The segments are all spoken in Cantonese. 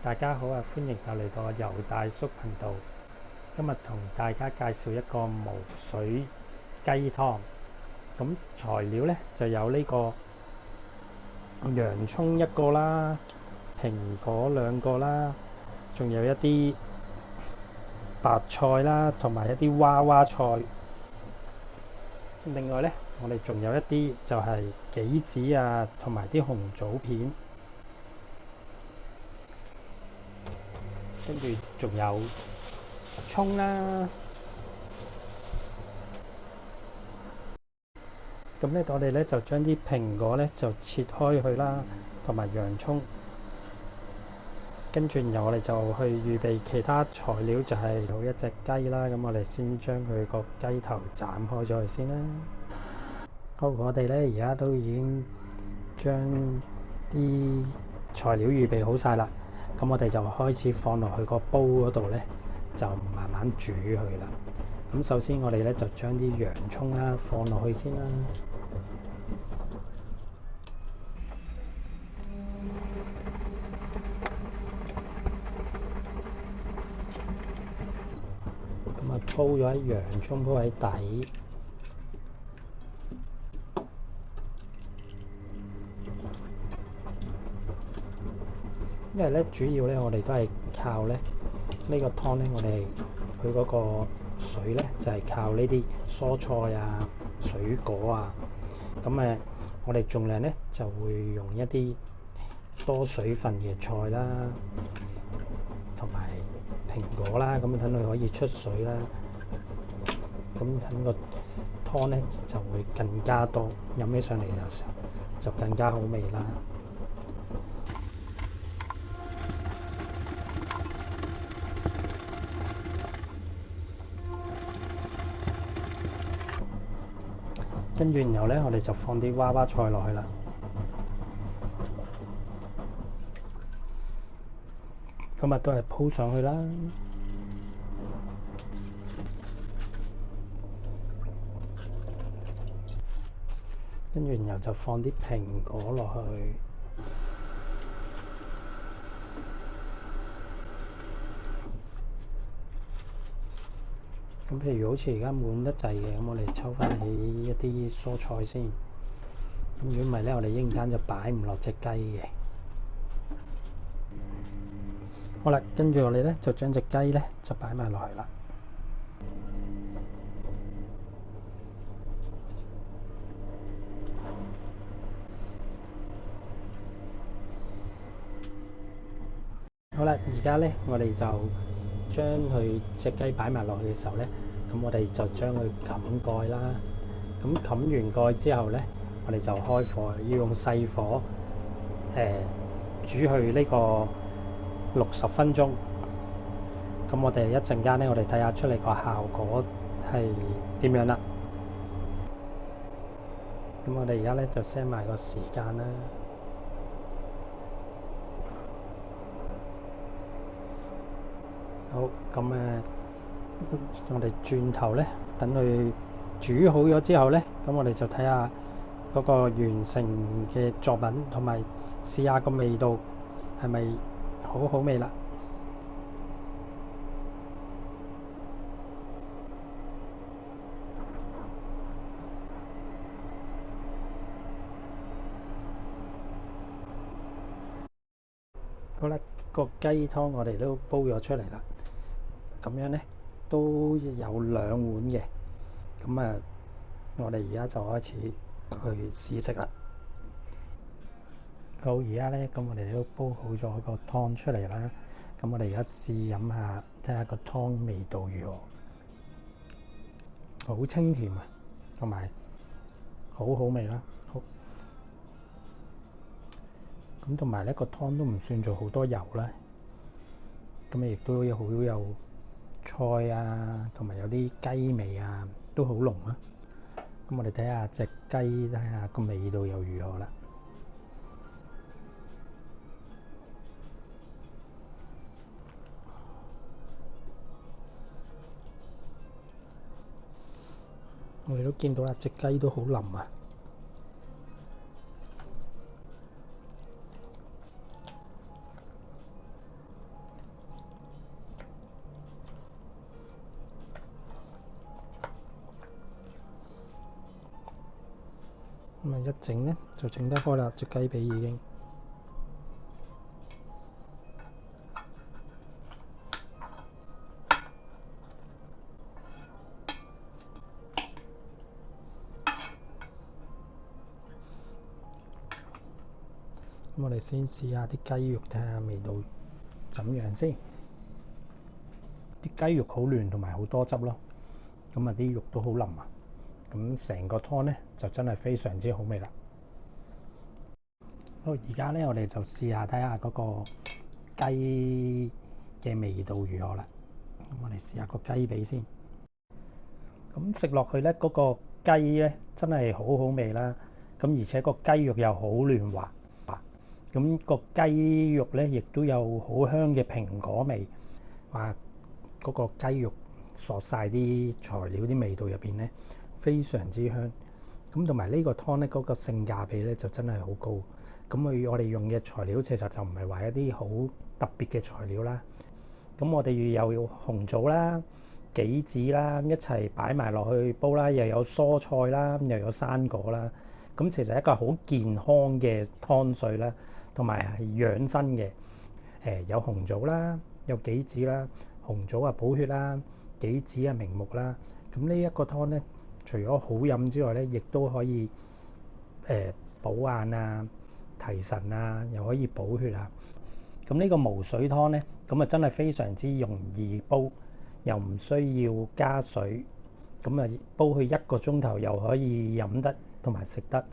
大家好啊，歡迎又嚟到游大叔頻道。今日同大家介紹一個無水雞湯。咁材料呢就有呢個洋葱1個啦，蘋果2個啦，仲有一啲白菜啦，同埋一啲娃娃菜。另外呢，我哋仲有一啲就係杞子啊，同埋啲紅棗片。跟住仲有葱啦。咁咧，我哋咧就將啲蘋果咧就切開佢啦，同埋洋葱。跟住然後我哋就去預備其他材料，就係有一隻雞啦。咁我哋先將佢個雞頭斬開咗佢先啦。好，我哋咧而家都已經將啲材料預備好晒啦。咁我哋就開始放落去個煲嗰度咧，就慢慢煮佢啦。咁首先我哋咧就將啲洋葱啦放落去先啦。咁啊鋪咗喺洋葱鋪喺底。因為咧主要咧我哋都係靠咧呢個湯咧，我哋佢嗰個水咧就係靠呢啲蔬菜啊、水果啊。咁我哋盡量咧就會用一啲多水分嘅菜啦，同埋蘋果啦，咁等佢可以出水啦。咁等個湯咧就會更加多，飲起上嚟嘅時候就更加好味啦。跟住然後咧，我哋就放啲娃娃菜落去啦。咁都係鋪上去啦。跟住然後就放啲蘋果落去。咁譬如好似而家滿得滯嘅，咁我哋抽翻起一啲蔬菜先。咁如果唔係咧，我哋一陣間就擺唔落隻雞嘅。好啦，跟住我哋咧就將隻雞咧就擺埋落去啦。好啦，而家咧我哋就將佢隻雞擺埋落去嘅時候咧，咁我哋就將佢冚蓋啦。咁冚完蓋之後咧，我哋就開火，要用細火煮去呢個60分鐘。咁我哋一陣間咧，我哋睇下出嚟個效果係點樣啦。咁我哋而家咧就 set 埋個時間啦。好，咁我哋轉頭咧，等佢煮好咗之後咧，咁我哋就睇下嗰個完成嘅作品，同埋試下個味道係咪好好味啦。好啦，個雞湯我哋都煲咗出嚟啦。咁樣咧都有2碗嘅。咁我哋而家就開始去試食啦。好，而家咧，咁我哋都煲好咗個湯出嚟啦。咁我哋而家試飲下，睇下個湯味道如何。好清甜啊，同埋好好味啦。好，咁同埋呢個湯都唔算做好多油啦。咁亦都好有菜啊，同埋有啲雞味啊，都好濃啊。咁我哋睇下隻雞，睇下個味道又如何啦。我哋都見到啦，隻雞都好腍啊。咁啊一整咧就整得開啦，隻雞髀已經。咁我哋先試下啲雞肉，睇下味道怎樣先。啲雞肉好嫩同埋好多汁咯，咁啊啲肉都好腍啊，咁成個湯咧就真係非常之好味啦。好，而家咧我哋就試下睇下嗰個雞嘅味道如何啦。咁我哋試下個雞髀先。咁食落去咧，嗰個雞咧真係好好味啦。咁而且個雞肉又好嫩滑，咁個雞肉咧亦都有好香嘅蘋果味。話嗰個雞肉索晒啲材料啲味道入邊咧，非常之香。咁同埋呢個湯咧，嗰個性價比咧就真係好高。咁我哋用嘅材料其實就唔係話一啲好特別嘅材料啦。咁我哋又要紅棗啦、杞子啦，一齊擺埋落去煲啦，又有蔬菜啦，又有生果啦。咁其實一個好健康嘅湯水啦，同埋係養生嘅。有紅棗啦，有杞子啦，紅棗啊補血啦，杞子啊明目啦。咁呢一個湯咧，除咗好飲之外咧，亦都可以補眼啊、提神啊，又可以補血啊。咁呢個無水湯咧，咁啊真係非常之容易煲，又唔需要加水，咁啊煲佢1個鐘頭又可以飲得同埋食得。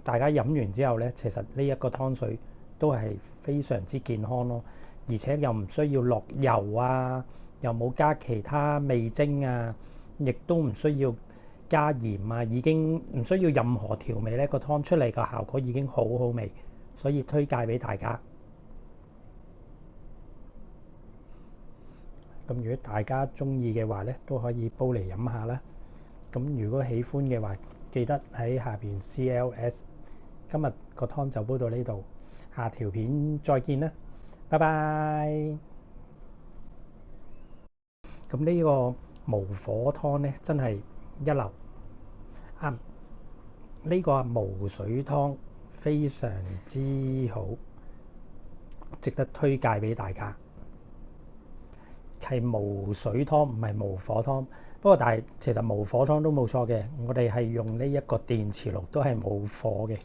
大家飲完之後咧，其實呢一個湯水都係非常之健康咯，而且又唔需要落油啊，又冇加其他味精啊，亦都唔需要加鹽啊，已經唔需要任何調味咧，個湯出嚟個效果已經好好味，所以推介俾大家。咁如果大家中意嘅話咧，都可以煲嚟飲下啦。咁如果喜歡嘅話，記得喺下邊 CLS。今日個湯就煲到呢度，下條片再見啦，拜拜。咁呢個無火湯咧，真係一流啊！呢個無水湯非常之好，值得推介俾大家。係無水湯，唔係無火湯。不過但係其實無火湯都冇錯嘅，我哋係用呢一個電磁爐，都係冇火嘅。